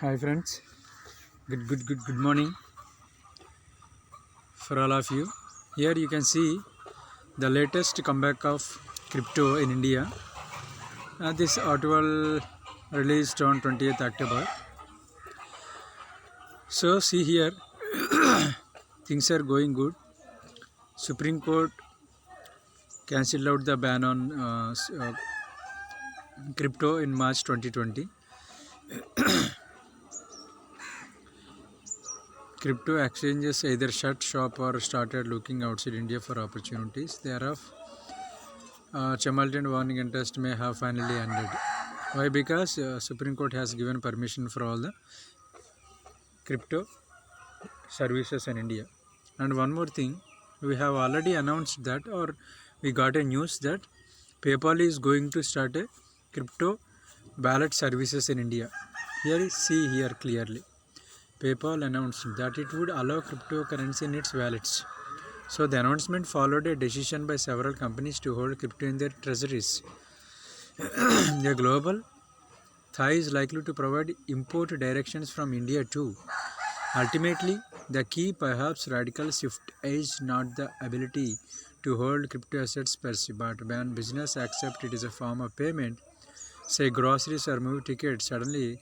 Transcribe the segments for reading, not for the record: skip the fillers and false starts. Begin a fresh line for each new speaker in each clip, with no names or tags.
Hi friends, good morning for all of you. Here you can see the latest comeback of crypto in India. This article released on 20th October. So see here, things are going good. Supreme Court cancelled out the ban on crypto in March 2020. Crypto exchanges either shut shop or started looking outside India for opportunities. Thereof, Chamalton warning interest may have finally ended. Why? Because Supreme Court has given permission for all the crypto services in India. And one more thing, we have already announced that, or we got a news that PayPal is going to start a crypto wallet services in India. Here, see here clearly. PayPal announced that it would allow cryptocurrency in its wallets. So the announcement followed a decision by several companies to hold crypto in their treasuries. The global Thai is likely to provide import directions from India too. Ultimately, the key, perhaps radical shift, is not the ability to hold crypto assets per se, but when business accept it as a form of payment, say groceries or movie tickets, suddenly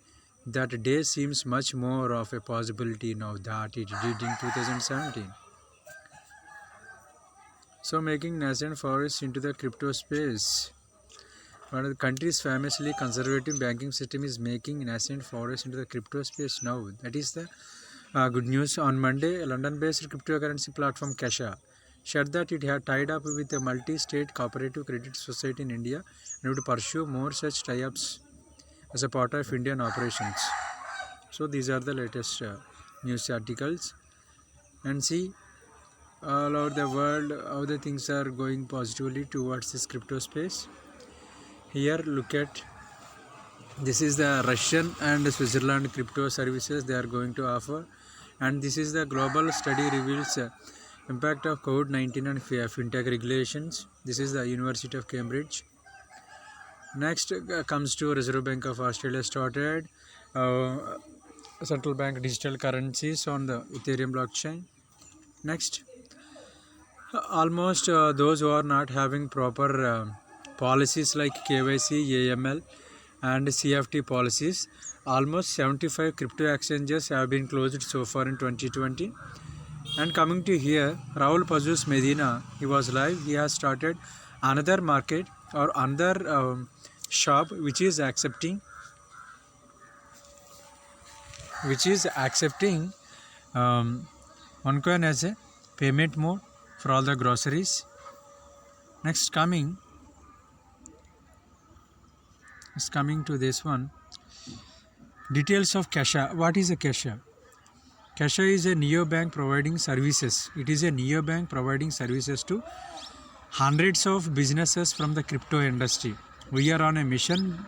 that day seems much more of a possibility now that it did in 2017. So making nascent forests into the crypto space. One of the country's famously conservative banking system is making nascent forests into the crypto space now. That is the good news. On Monday, a London-based cryptocurrency platform Kesha shared that it had tied up with a multi-state cooperative credit society in India and would pursue more such tie-ups as a part of Indian operations. So these are the latest news articles, and see all over the world how the things are going positively towards this crypto space. Here look at, this is the Russian and Switzerland crypto services they are going to offer, and this is the global study reveals impact of COVID-19 and fintech regulations. This is the University of Cambridge. Next comes to Reserve Bank of Australia started central bank digital currencies on the Ethereum blockchain. Next, almost those who are not having proper policies like KYC, AML and CFT policies, almost 75 crypto exchanges have been closed so far in 2020. And coming to here, Raul Pazus Medina, he was live. He has started another market or another shop which is accepting OneCoin as a payment mode for all the groceries. Next coming to this one, details of Kesha. What is a Kesha? Kesha is a neobank providing services. It is a neobank providing services to hundreds of businesses from the crypto industry. We are on a mission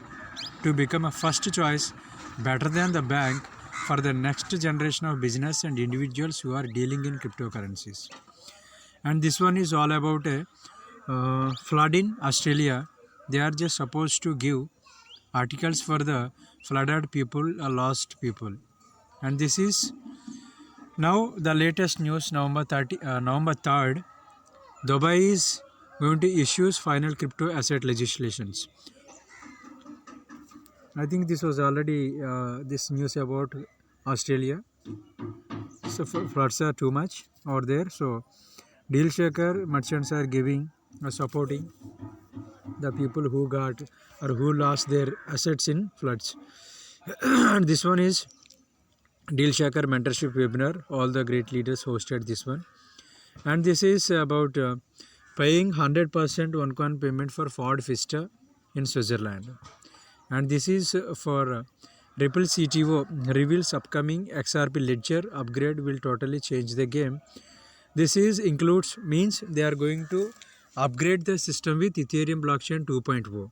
to become a first choice, better than the bank, for the next generation of business and individuals who are dealing in cryptocurrencies. And this one is all about a flood in Australia. They are just supposed to give articles for the flooded people, lost people. And this is now the latest news. November 3rd, Dubai is going to issue final crypto asset legislations. I think this was already this news about Australia. So floods are too much over there. So deal shaker merchants are giving supporting the people who got or who lost their assets in floods. And this one is Deal Shaker mentorship webinar. All the great leaders hosted this one, and this is about paying 100% OneCoin payment for Ford Fiesta in Switzerland. And this is for Ripple CTO reveals upcoming XRP Ledger upgrade will totally change the game. This is means they are going to upgrade the system with Ethereum blockchain 2.0.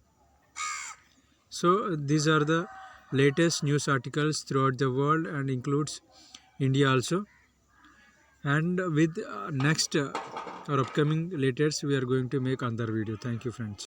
So these are the latest news articles throughout the world and includes India also. And with next or upcoming latest we are going to make another video. Thank you friends.